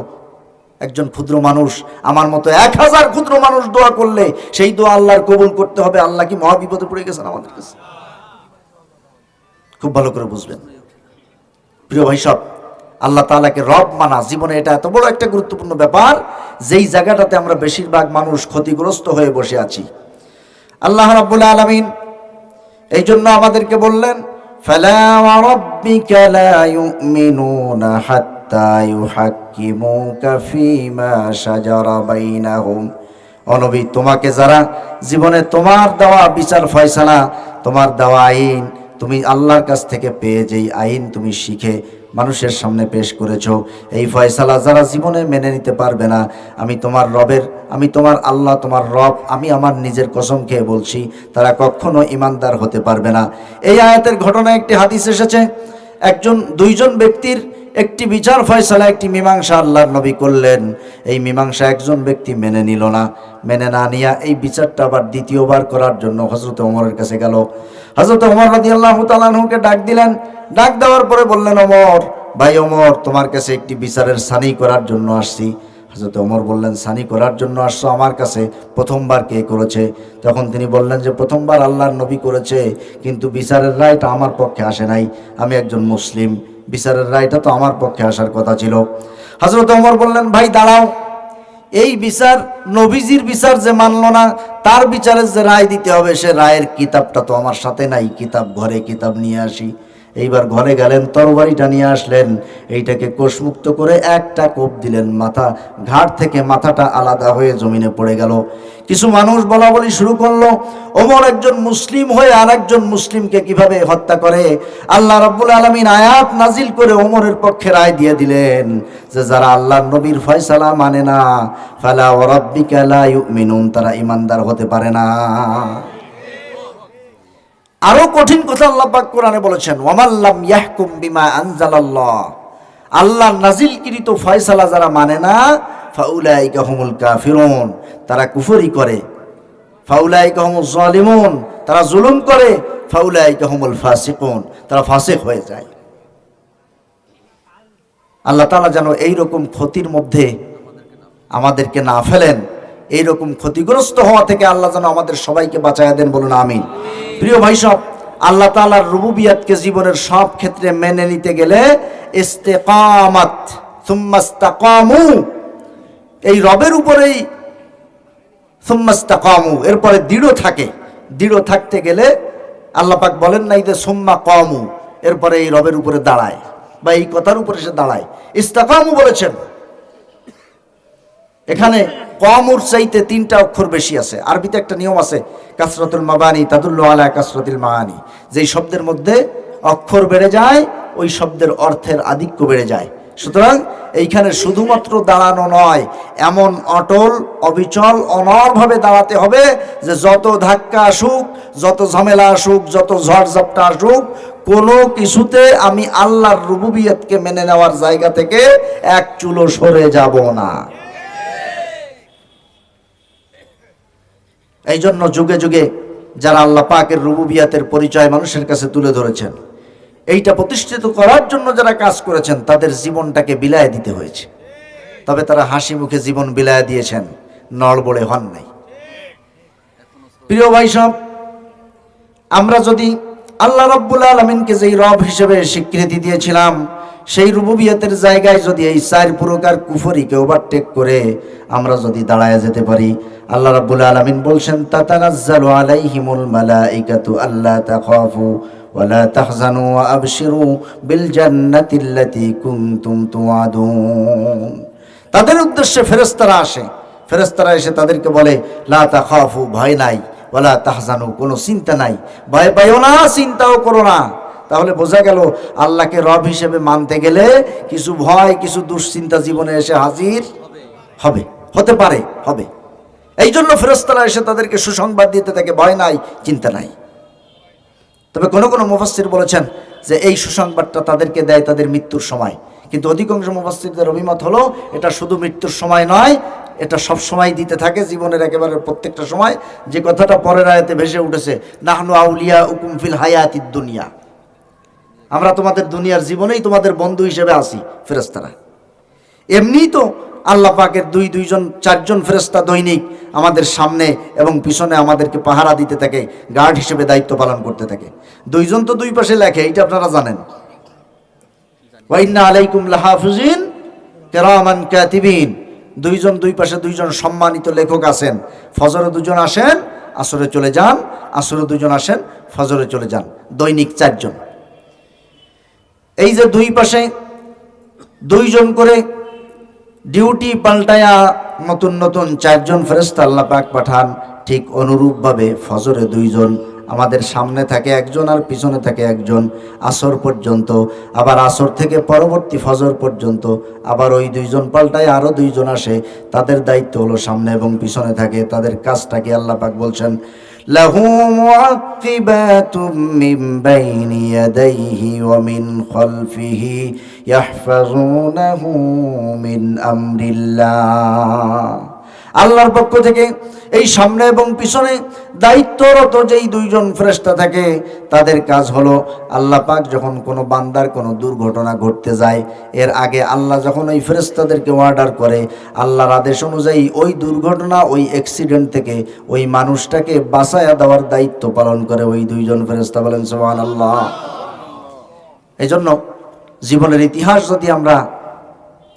একজন ক্ষুদ্র মানুষ, আমার মতো 1000 ক্ষুদ্র মানুষ দোয়া করলে সেই দোয়া আল্লাহর কবুল করতে হবে। আল্লাহ কি মহা বিপদে পড়ে গেছেন আমাদের কাছে? খুব ভালো করে বুঝবেন প্রিয় ভাই সব। আল্লাহ তাআলাকে রব মানা জীবনে এটা এত বড় একটা গুরুত্বপূর্ণ ব্যাপার, যেই জায়গাটাতে আমরা বেশিরভাগ মানুষ ক্ষতিগ্রস্ত হয়ে বসে আছি। আল্লাহ রাব্বুল আলামিন এই জন্য আমাদেরকে বললেন, ফালা ওয়া রাব্বিকা লা ইউমিনুনা হাত্তা ইউহাক্কিমুকা ফীমা শাজারা বাইনাহুম। ও নবী, তোমাকে যারা জীবনে তোমার দেওয়া বিচার ফয়সালা, তোমার দেওয়া আইন, তুমি আল্লাহর কাছ থেকে পেয়ে যেই আইন তুমি শিখে মানুষের সামনে পেশ করেছো, এই ফয়সালা যারা জীবনে মেনে নিতে পারবে না, আমি তোমার রবের, আমি তোমার আল্লাহ তোমার রব, আমি আমার নিজের কসম খেয়ে বলছি, তারা কখনো ইমানদার হতে পারবে না। এই আয়াতের ঘটনায় একটি হাদিস এসেছে, দুইজন ব্যক্তির একটি বিচার ফয়সালা, একটি মীমাংসা আল্লাহর নবী করলেন। এই মীমাংসা একজন ব্যক্তি মেনে নিল না, মেনে না নিয়া এই বিচারটা আবার দ্বিতীয়বার করার জন্য হযরত ওমরের কাছে গেল। হযরত ওমর রাদিয়াল্লাহু তাআলা আনহুকে ডাক দিলেন। ডাক দেওয়ার পরে বললেন, ওমর, ভাই ওমর, তোমার কাছে একটি বিচারের সানি করার জন্য আসছি। হযরত ওমর বললেন, সানি করার জন্য আসছো আমার কাছে? প্রথমবার কে করেছে? তখন তিনি বললেন যে প্রথমবার আল্লাহর নবী করেছে, কিন্তু বিচারের রায়টা আমার পক্ষে আসে নাই, আমি একজন মুসলিম, বিচারের রায়টা তো আমার পক্ষে আসার কথা ছিল। হযরত ওমর বললেন, ভাই দাঁড়াও, এই বিচার নবীজির বিচার যে মানলো না, তার বিচারের যে রায় দিতে হবে, সে রায়ের কিতাবটা তো আমার সাথে নাই, কিতাব নিয়ে আসি। এইবার ঘরে গেলেন, তরবারিটা নিয়ে আসলেন, এইটাকে কোষমুক্ত করে একটা কোপ দিলেন, ঘাট থেকে মাথাটা আলাদা হয়ে জমিনে পড়ে গেল। কিছু মানুষ বলা বলি শুরু করলো, ওমর একজন মুসলিম হয়ে আর একজন মুসলিমকে কিভাবে হত্যা করে? আল্লাহ রাব্বুল আলামিন আয়াত নাজিল করে ওমরের পক্ষে রায় দিয়ে দিলেন যে যারা আল্লাহর নবীর ফয়সালা মানে না, ফালা ওয়া রাব্বিকা লা ইউমিনুন, তারা ঈমানদার হতে পারে না। আরো কঠিন কথা আল্লাহ পাক কোরআনে বলেছেন, ওয়ামাল্লাম ইয়াহকুম বিমা আনজালাল্লাহ, আল্লাহ নাজিলকৃত ফয়সালা যারা মানে না, ফাউলাইকা হুমুল কাফিরুন, তারা কুফরি করে, ফাউলাইকা হুমুজ জালিমুন, তারা জুলুম করে, ফাউলাইকা হুমুল ফাসিকুন, তারা ফাসিক হয়ে যায়। আল্লাহ তাআলা যেন এইরকম ক্ষতির মধ্যে আমাদেরকে না ফেলেন, এইরকম ক্ষতিগ্রস্ত হওয়া থেকে আল্লাহ যেন আমাদের সবাইকে বাঁচায় দেন, বলুন আমিন। প্রিয় ভাই সব, আল্লাহ তাআলার রুবুবিয়াতকে জীবনের সব ক্ষেত্রে মেনে নিতে গেলে ইস্তেকামাত, সুম্মা ইস্তাকামু, এই রবের উপরেই সুম্মা ইস্তাকামু, এরপরে দৃঢ় থাকতে গেলে আল্লাহ পাক বলেন নাই যে সুম্মা কামু, এরপরে এই রবের উপরে দাঁড়ায় বা এই কথার উপরে সে দাঁড়ায়, ইস্তাকামু বলেছেন। এখানে কমুর চাইতে 3টা অক্ষর বেশি আছে। আরবিতে একটা নিয়ম আছে, কাসরাতুল মাবানি তাদুল্লু আলা কাসরাতিল মাআনি, যেই শব্দের মধ্যে অক্ষর বেড়ে যায় ওই শব্দের অর্থের আধিক্য বেড়ে যায়। সুতরাং এইখানে শুধুমাত্র দাঁড়ানো নয়, এমন অটল অবিচল অনড়ভাবে দাঁড়াতে হবে যে যত ধাক্কা আসুক, যত ঝামেলা আসুক, যত ঝড়ঝাপটা আসুক, কোনো কিছুতে আমি আল্লাহর রুবুবিয়তকে মেনে নেওয়ার জায়গা থেকে এক চুলো সরে যাব না। এই জন্য যুগে যুগে যারা আল্লাহ পাকের রুবুবিয়াতের পরিচয় মানুষের কাছে তুলে ধরেছেন, এইটা প্রতিষ্ঠিত করার জন্য যারা কাজ করেছেন, তাদের জীবনটাকে বিলায় দিতে হয়েছে। তবে তারা হাসি মুখে জীবন বিলায় দিয়েছেন, নড়বড়ে হন নাই। প্রিয় ভাই সব, আমরা যদি আল্লাহ রাব্বুল আলামিনকে যেই রব হিসেবে স্বীকৃতি দিয়েছিলাম, সেই রুবুবিয়তের জায়গায় যদি এই 4 প্রকার কুফরিকে ওভারটেক করে আমরা যদি দাঁড়ায় যেতে পারি, আল্লাহ রাব্বুল আলামিন বলছেন, তাতানাজ্জালু আলাইহিমুল মালাইকাতু আল্লা তাখাফু ওয়া লা তাহজানু ওয়া আবশিরু বিল জান্নাতিল্লাতী কুনতুম তুআদুন। তাদের উদ্দেশ্যে ফেরেশতারা আসে, ফেরেশতারা এসে তাদেরকে বলে, লা তাখাফু, ভয় নাই, ওয়া লা তাহজানু, কোনো চিন্তা নাই, ভয় পাইও না, চিন্তাও করো না। তাহলে বোঝা গেল আল্লাহকে রব হিসেবে মানতে গেলে কিছু ভয়, কিছু দুশ্চিন্তা জীবনে এসে হাজির হতে পারে। এই জন্য ফেরেশতারা এসে তাদেরকে সুসংবাদ দিতে থাকে, ভয় নাই, চিন্তা নাই। তবে কোন কোন মুফাসসির বলেছেন যে এই সুসংবাদটা তাদেরকে দেয় তাদের মৃত্যুর সময়, কিন্তু অধিকাংশ মুফাসসিরদের অভিমত হলো এটা শুধু মৃত্যুর সময় নয়, এটা সব সময় দিতে থাকে, জীবনের একেবারে প্রত্যেকটা সময়। যে কথাটা পরের আয়াতে ভেসে উঠেছে, নাহনু আউলিয়াউকুম ফিল হায়াতিদ দুনিয়া, আমরা তোমাদের দুনিয়ার জীবনেই তোমাদের বন্ধু হিসেবে আসি ফেরেশতারা। এমনিই তো আল্লাহ পাকের দুইজন চারজন ফেরেশতা দৈনিক আমাদের সামনে এবং পিছনে আমাদেরকে পাহারা দিতে থাকে, গার্ড হিসেবে দায়িত্ব পালন করতে থাকে। দুইজন তো দুই পাশে লেখে, এটা আপনারা জানেন। ওয়া ইন্না আলাইকুম লাহাফিজিন কিরামান কাতিবিন, দুইজন দুই পাশে দুইজন সম্মানিত লেখক আছেন। ফজরে দুজন আসেন, আসরে চলে যান, আসরে দুজন আসেন, ফজরে চলে যান, দৈনিক চারজন। এই যে দুই পাশে দুইজন করে ডিউটি পাল্টায়া নতুন নতুন চারজন ফেরেশতা আল্লাহ পাক পাঠান, ঠিক অনুরূপভাবে ফজরে দুইজন, আমাদের সামনে থাকে একজন আর পিছনে থাকে একজন আসর পর্যন্ত, আবার আসর থেকে পরবর্তী ফজর পর্যন্ত আবার ওই দুইজন পাল্টায় আরও দুইজন আসে, তাদের দায়িত্ব হলো সামনে এবং পিছনে থাকে। তাদের কাজটাকে আল্লাহ পাক বলছেন লাহু মুআক্কিবাতুম মিন বাইনি ইয়াদাইহি ওয়া মিন খালফিহি ইয়াহফাযুনাহু মিন আমরিল্লাহ। আল্লাহর পক্ষ থেকে এই সামনে এবং পিছনে দায়িত্বরত যেই দুইজন ফেরেশতা থাকে, তাদের কাজ হলো আল্লাহ পাক যখন কোনো বান্দার কোনো দুর্ঘটনা ঘটতে যায়, এর আগে আল্লাহ যখন ওই ফেরেশতাদেরকে অর্ডার করে, আল্লাহর আদেশ অনুযায়ী ওই দুর্ঘটনা ওই অ্যাক্সিডেন্ট থেকে ওই মানুষটাকে বাঁচায়া দেওয়ার দায়িত্ব পালন করে ওই দুইজন ফেরেশতা। বলেন সুবহানাল্লাহ। এই জন্য জীবনের ইতিহাস যদি আমরা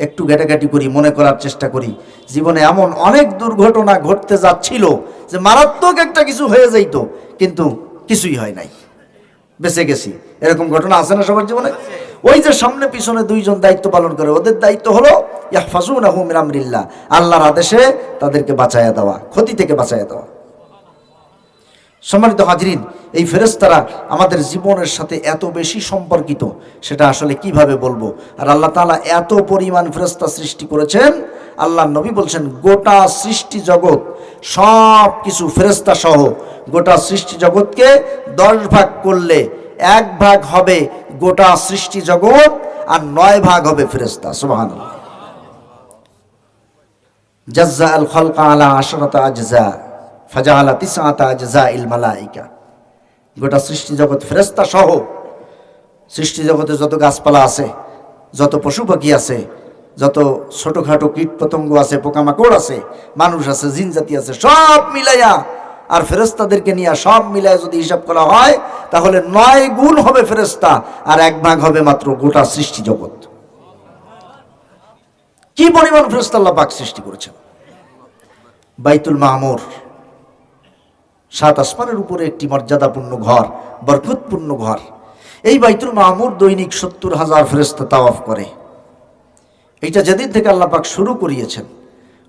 একটু ঘেটাঘেটি করি, মনে করার চেষ্টা করি, জীবনে এমন অনেক দুর্ঘটনা ঘটতে যাচ্ছিল যে মারাত্মক একটা কিছু হয়ে যাইতো, কিন্তু কিছুই হয় নাই, বেঁচে গেছি। এরকম ঘটনা আছে না সবার জীবনে? ওই যে সামনে পিছনে দুইজন দায়িত্ব পালন করে, ওদের দায়িত্ব হলো ইয়াহফাযুনাহু মিন আমরিল্লাহ, আল্লাহর আদেশে তাদেরকে বাঁচায়া দেওয়া, ক্ষতি থেকে বাঁচায়া দেওয়া। সম্মানিত হাজরিন, এই ফেরেশতারা আমাদের জীবনের সাথে এত বেশি সম্পর্কিত, সেটা আসলে কিভাবে বলবো। আর আল্লাহ তাআলা এত পরিমাণ ফেরেশতা সৃষ্টি করেছেন, আল্লাহ নবী বলছেন গোটা সৃষ্টি জগৎ সব কিছু ফেরেশতা সহ গোটা সৃষ্টি জগৎকে 10 ভাগ করলে 1 ভাগ হবে গোটা সৃষ্টি জগৎ আর 9 ভাগ হবে ফেরেশতা। সুবহানাল্লাহ। জাযযা আল খালকা আলা 10 আজজা ফাজাআলা 9 আজজাইল মালাইকা। গোটা সৃষ্টি জগৎ ফেরেশতা সহ, সৃষ্টি জগতে যত গাছপালা আছে, যত পশু পাখি আছে, যত ছোটখাটো কীট পতঙ্গ আছে, পোকামাকড় আছে, মানুষ আছে, জিন জাতি আছে, সব মিলাইয়া আর ফেরেশতাদেরকে নিয়ে সব মিলাইয়া যদি হিসাব করা হয়, তাহলে 9 গুণ হবে ফেরেশতা আর 1 ভাগ হবে মাত্র গোটা সৃষ্টি জগৎ। কি পরিমাণ ফেরেশতা আল্লাহ পাক সৃষ্টি করেছেন। বাইতুল মামুর 7 আসমানের উপরে একটি মর্যাদাপূর্ণ ঘর, বরকতপূর্ণ ঘর। এই বাইতুল মামুর দৈনিক 70,000 ফেরেশতা তাওয়াফ করে। এইটা যেদিন থেকে আল্লাহ পাক শুরু করিয়েছেন,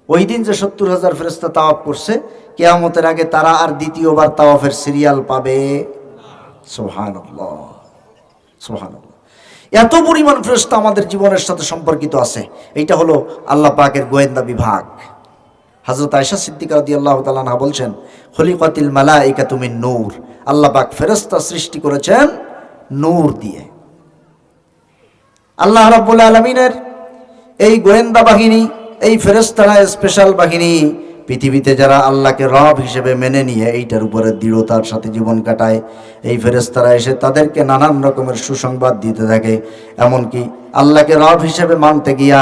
ওই দিন যে 70,000 ফেরেশতা তাওয়াফ করছে, কিয়ামতের আগে তারা আর দ্বিতীয়বার তাওয়াফের সিরিয়াল পাবে। সুবহানাল্লাহ, সুবহানাল্লাহ। এত পরিমাণ ফেরেশতা আমাদের জীবনের সাথে সম্পর্কিত আছে। এইটা হলো আল্লাহ পাকের গোয়েন্দা বিভাগ। হযরত আয়েশা সিদ্দিকা রাদিয়াল্লাহু তাআলা আনহা বলছেন খলিকাতিল মালাইকাতু মিন নূর, আল্লাহ পাক ফেরেশতা সৃষ্টি করেছেন নূর দিয়ে। আল্লাহ রাব্বুল আলামিনের এই গোয়েন্দা বাহিনী, এই ফেরেশতারা স্পেশাল বাহিনী, পৃথিবীতে যারা আল্লাহকে রব হিসেবে মেনে নিয়ে এইটার উপরে দৃঢ়তার সাথে জীবন কাটায়, এই ফেরেশতারা এসে তাদেরকে নানান রকমের সুসংবাদ দিতে থাকে। এমনকি আল্লাহকে রব হিসেবে মানতে গিয়া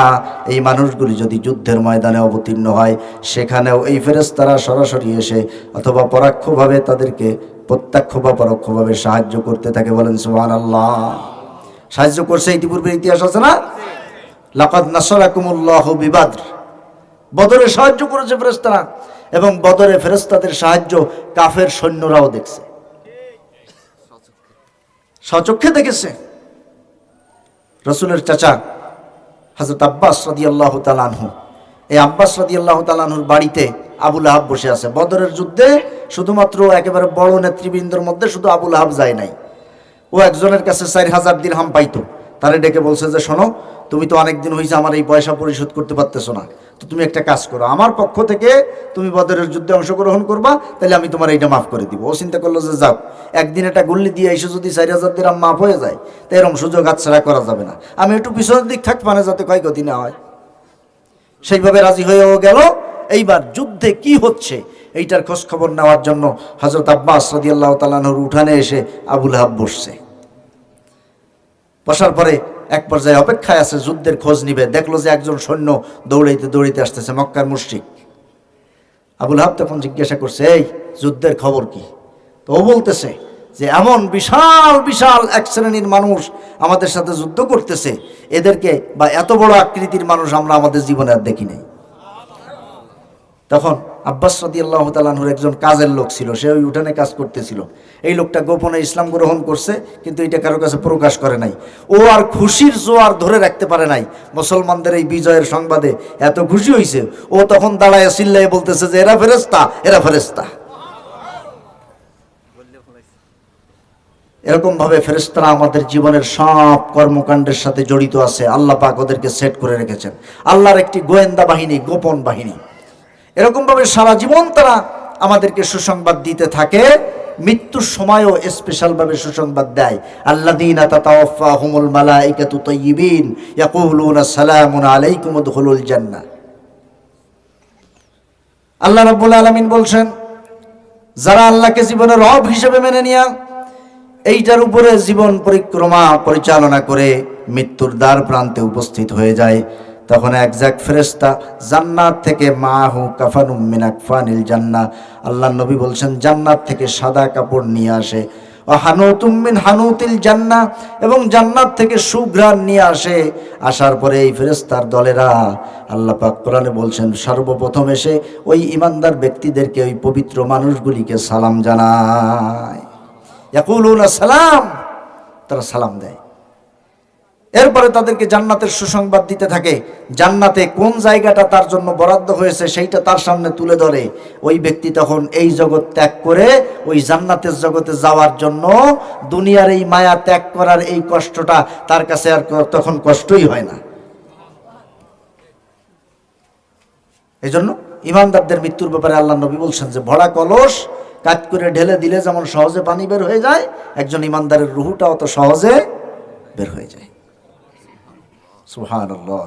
এই মানুষগুলি যদি যুদ্ধের ময়দানে অবতীর্ণ হয়, সেখানেও এই ফেরেশতারা সরাসরি এসে অথবা পরোক্ষভাবে তাদেরকে প্রত্যক্ষ বা পরোক্ষভাবে সাহায্য করতে থাকে। বলেন সুবহানাল্লাহ। সাহায্য করছে, ইতিপূর্বে ইতিহাস আছে না? লাকাদ নাসারাকুমুল্লাহু বিবাদর, বদরে সাহায্য করেছে ফেরেশতারা, এবং বদরে ফেরেশতাদের সাহায্য কাফের সৈন্যরাও দেখছে, স্বচক্ষে দেখেছে। রাসূলের চাচা হযরত আব্বাস রাদিয়াল্লাহু তাআলা আনহু, এই আব্বাস রাদিয়াল্লাহু তাআলা আনহুর বাড়িতে আবু লাহাব বসে আছে। বদরের যুদ্ধে শুধুমাত্র একেবারে বড় নেতৃবৃন্দের মধ্যে শুধু আবু লাহাব যায় নাই। ও একজনের কাছে 4000 দিরহাম পাইতো, তারে ডেকে বলছে যে শোনো, তুমি তো অনেক দিন হয়েছে আমার এই পয়সা পরিশোধ করতে পারতেছো না, তো তুমি একটা কাজ করো, আমার পক্ষ থেকে তুমি বদরের যুদ্ধে অংশগ্রহণ করবা, তাহলে আমি তোমার এইটা মাফ করে দিব। ও চিন্তা করলো যে যাও, একদিন এটা গুল্লি দিয়ে এসে যদি 4000 দিরহাম মাফ হয়ে যায়, তো এরকম সুযোগ হাতছাড়া করা যাবে না, আমি একটু পিছনের দিক থাকবো না, যাতে ক্ষয়ক্ষতি না হয়। সেইভাবে রাজি হয়েও গেল। এইবার যুদ্ধে কি হচ্ছে এইটার খোঁজ খবর নেওয়ার জন্য হযরত আব্বাস রাদিয়াল্লাহু তাআলা আনহুর উঠানে এসে আবু লাহাব বসছে। বসার পরে এক পর্যায়ে অপেক্ষায় আছে, যুদ্ধের খোঁজ নিবে। দেখলো যে একজন সৈন্য দৌড়াইতে দৌড়াইতে আসতেছে, মক্কার মুশরিক। আবুল আহাব তখন জিজ্ঞাসা করছে, এই যুদ্ধের খবর কি? তো ও বলতেছে যে এমন বিশাল বিশাল এক শ্রেণীর মানুষ আমাদের সাথে যুদ্ধ করতেছে, এদেরকে বা এত বড় আকৃতির মানুষ আমরা আমাদের জীবনে আর দেখি নাই। তখন আব্বাস রাদিয়াল্লাহু তাআলা আনহুর একজন কাজের লোক ছিল, সে ওই উঠানে কাজ করতেছিল। এই লোকটা গোপনে ইসলাম গ্রহণ করছে, কিন্তু এটা কারো কাছে প্রকাশ করে নাই। ও আর খুশির জোয়ার ধরে রাখতে পারে নাই। মুসলমানদের এই বিজয়ের সংবাদে এত খুশি হয়েছে, ও তখন দাঁড়ায় চিল্লায় বলতেছে যে এরা ফেরেশতা, এরা ফেরেশতা। এরকম ভাবে ফেরেশতারা আমাদের জীবনের সব কর্মকাণ্ডের সাথে জড়িত আছে। আল্লাহ পাক ওদেরকে সেট করে রেখেছেন, আল্লাহর একটি গোয়েন্দা বাহিনী, গোপন বাহিনী। এরকম ভাবে সারা জীবন তারা আমাদেরকে সুসংবাদ দিতে থাকে। মৃত্যুর সময়ও স্পেশাল ভাবে সুসংবাদ দেয়। আল্লাযীনা তাতাওয়াফাহুমুল মালায়েকাতু তাইয়্যিবিন ইয়াকুলুনা সালামুন আলাইকুম উদখুলুল জান্নাহ। আল্লাহ রাব্বুল আলামিন বলছেন, যারা আল্লাহকে জীবনের রব হিসেবে মেনে নিয়া এইটার উপরে জীবন পরিক্রমা পরিচালনা করে মৃত্যুর দ্বার প্রান্তে উপস্থিত হয়ে যায়, তখন একজাক ফেরেশতা জান্নাত থেকে মাহু কাফানুম মিন আকফানিল জান্নাহ, আল্লাহর নবী বলছেন জান্নাত থেকে সাদা কাপড় নিয়ে আসে। ও হানুতুম মিন হানুতিল জান্নাহ, এবং জান্নাত থেকে সুঘ্রাণ নিয়ে আসে। আসার পরে এই ফেরেশতার দলেরা, আল্লাহ পাক কোরআনে বলছেন, সর্বপ্রথম এসে ওই ইমানদার ব্যক্তিদেরকে, ওই পবিত্র মানুষগুলিকে সালাম জানায়। ইয়াকুলুনা সালাম, তারা সালাম দেয়। এরপরে তাদেরকে জান্নাতের সুসংবাদ দিতে থাকে। জান্নাতে কোন জায়গাটা তার জন্য বরাদ্দ হয়েছে সেইটা তার সামনে তুলে ধরে। ওই ব্যক্তি তখন এই জগৎ ত্যাগ করে ওই জান্নাতের জগতে যাওয়ার জন্য দুনিয়ার এই মায়া ত্যাগ করার এই কষ্টটা তার কাছে আর তখন কষ্টই হয় না। এই জন্য ইমানদারদের মৃত্যুর ব্যাপারে আল্লাহ নবী বলছেন যে ভরা কলস কাজ করে ঢেলে দিলে যেমন সহজে পানি বের হয়ে যায়, একজন ইমানদারের রুহুটা অত সহজে বের হয়ে যায়। সুবহানাল্লাহ।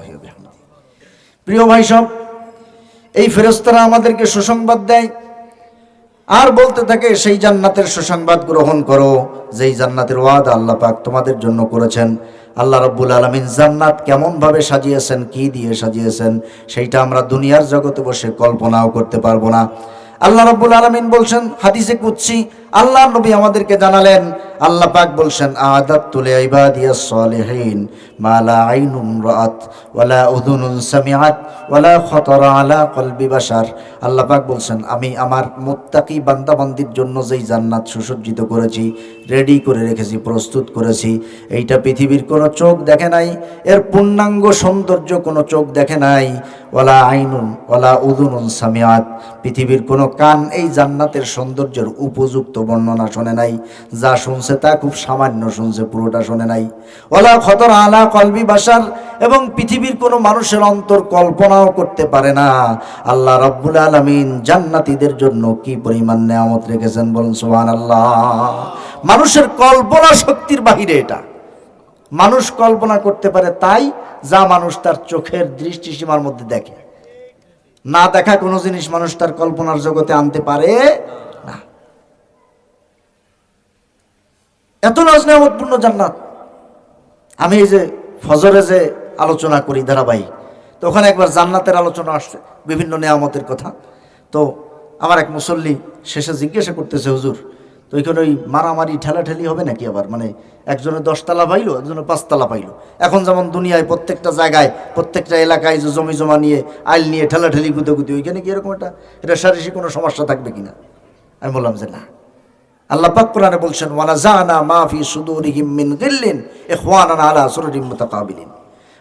প্রিয় ভাই সব, এই ফেরেশতারা আমাদেরকে সুসংবাদ দেয় আর বলতে থাকে সেই জান্নাতের সুসংবাদ গ্রহণ করো যেই জান্নাতের ওয়াদা আল্লাহ পাক তোমাদের জন্য করেছেন। আল্লাহ রাব্বুল আলামিন জান্নাত কেমন ভাবে সাজিয়েছেন, কি দিয়ে সাজিয়েছেন, সেইটা আমরা দুনিয়ার জগতে বসে কল্পনাও করতে পারবো না। আল্লাহ রাব্বুল আলামিন বলছেন হাদিসে কুদসি, আল্লাহ নবী আমাদেরকে জানালেন, আল্লাহ পাক বলছেন, আ'দাতু লিইবাদিয়াস সালিহিন মা লা আইনুন রাআত ওয়ালা উযুনুন সামিআত ওয়ালা খাতারা আলা কলবি বাশার। আল্লাহ পাক বলছেন, আমি আমার মুত্তাকি বান্দাবান্দির জন্য যেই জান্নাত সুসজ্জিত করেছি, রেডি করে রেখেছি, প্রস্তুত করেছি, এইটা পৃথিবীর কোনো চোখ দেখে নাই, এর পূর্ণাঙ্গ সৌন্দর্য কোনো চোখ দেখে নাই। ওয়ালা আইনুন ওয়ালা উযুনুন সামিআত, পৃথিবীর কোনো কান এই জান্নাতের সৌন্দর্যের উপযুক্ত বর্ণনা শোনে নাই। যা শুনছে তা খুব সামান্য শুনছে, পুরোটা শোনে নাই। ওয়ালা খাতারা আলা কলবি বাশার, এবং পৃথিবীর কোনো মানুষের অন্তর কল্পনাও করতে পারে না আল্লাহ রাব্বুল আলামিন জান্নাতীদের জন্য কি পরিমাণ নেয়ামত রেখেছেন। বলুন সুবহানাল্লাহ। মানুষের কল্পনা শক্তির বাহিরে এটা। মানুষ কল্পনা করতে পারে তাই যা মানুষ তার চোখের দৃষ্টিসীমার মধ্যে দেখে। না দেখা কোনো জিনিস মানুষ তার কল্পনার জগতে আনতে পারে না। এত নাজ নেয়ামতপূর্ণ জান্নাত। আমি এই যে ফজরে যে আলোচনা করি ধারাবাহিক, তো ওখানে একবার জান্নাতের আলোচনা আসছে, বিভিন্ন নেয়ামতের কথা। তো আমার এক মুসল্লি শেষে জিজ্ঞাসা করতেছে, হুজুর তো ওইখানে ওই মারামারি ঠেলাঠেলি হবে নাকি আবার? মানে একজনে 10 তলা পাইলো, একজনে 5 তলা পাইলো। এখন যেমন দুনিয়ায় প্রত্যেকটা জায়গায় প্রত্যেকটা এলাকায় যে জমি জমা নিয়ে আইল নিয়ে ঠেলাঠেলি গুঁতোগুতি, ওইখানে কি এরকম এটা শারীরিক কোনো সমস্যা থাকবে কিনা? আমি বললাম যে না। আল্লাহ পাক কোরআনে বলছেন, ওয়ানাজানা মা ফি সুদুরিহিম মিন গিল্লিন ইখওয়ানান আলা সুরুরিম মুতাকাবিলিন।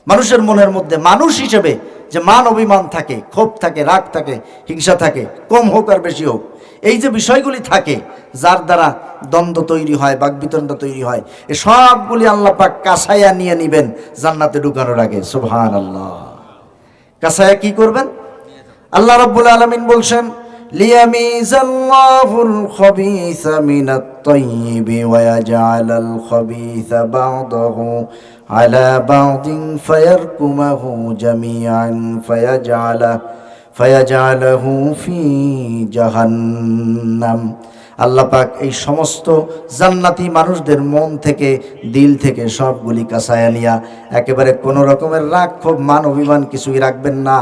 মানুষের মনের মধ্যে মানুষ হিসেবে যে মান অভিমান থাকে, ক্ষোভ থাকে, রাগ থাকে, হিংসা থাকে, কম হোক আর বেশি হোক, এই যে বিষয়গুলি থাকে যার দ্বারা দ্বন্দ্ব তৈরি হয়, বাকবিতণ্ডা তৈরি হয়, এই সবগুলি আল্লাহ পাক কাছায়া নিয়ে নিবেন জান্নাতে ঢুকানোর আগে। সুবহানাল্লাহ। কাছায়া কি করবেন? আল্লাহ রাব্বুল আলামিন বলছেন, লিয়ামিজাল্লাহুল খাবিসা মিনাত তাইয়্যিবি ওয়া ইয়াজআলাল খাবিসা বা'দাহু আলা বা'দিন ফায়ারকুমাহু জামিআন ফায়াজআলাহু ফি জাহান্নাম। আল্লাহ পাক এই সমস্ত জান্নাতি মানুষদের মন থেকে, দিল থেকে সবগুলি কাছায়া নিয়া একেবারে কোনো রকমের রাগ ক্ষোভ মান অভিমান কিছুই রাখবেন না,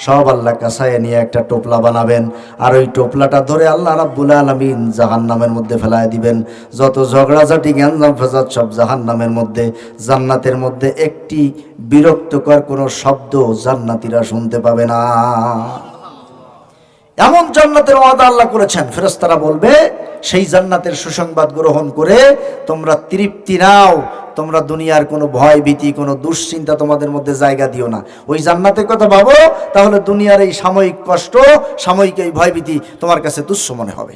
সব আল্লাহ কাছায়া নিয়ে একটা টোপলা বানাবেন, আর ওই টোপলাটা ধরে আল্লাহ রাব্বুল আলামিন জাহান্নামের মধ্যে ফেলায় দিবেন। যত ঝগড়াঝাটি গ্যাঞ্জাম ফাসাদ সব জাহান্নামের মধ্যে। জান্নাতের মধ্যে একটি বিরক্তকর কোনো শব্দ জান্নাতীরা শুনতে পাবে না। এমন জান্নাতের ওয়াদা আল্লাহ করেছেন, ফেরেশতারা বলবে সেই জান্নাতের সুসংবাদ গ্রহণ করে তোমরা তৃপ্তি নাও, তোমরা দুনিয়ার কোনো ভয় ভীতি কোনো দুশ্চিন্তা তোমাদের মধ্যে জায়গা দিও না। ওই জান্নাতের কথা ভাবো, তাহলে দুনিয়ার এই সাময়িক কষ্ট, সাময়িক এই ভয় ভীতি তোমার কাছে তুচ্ছ মনে হবে।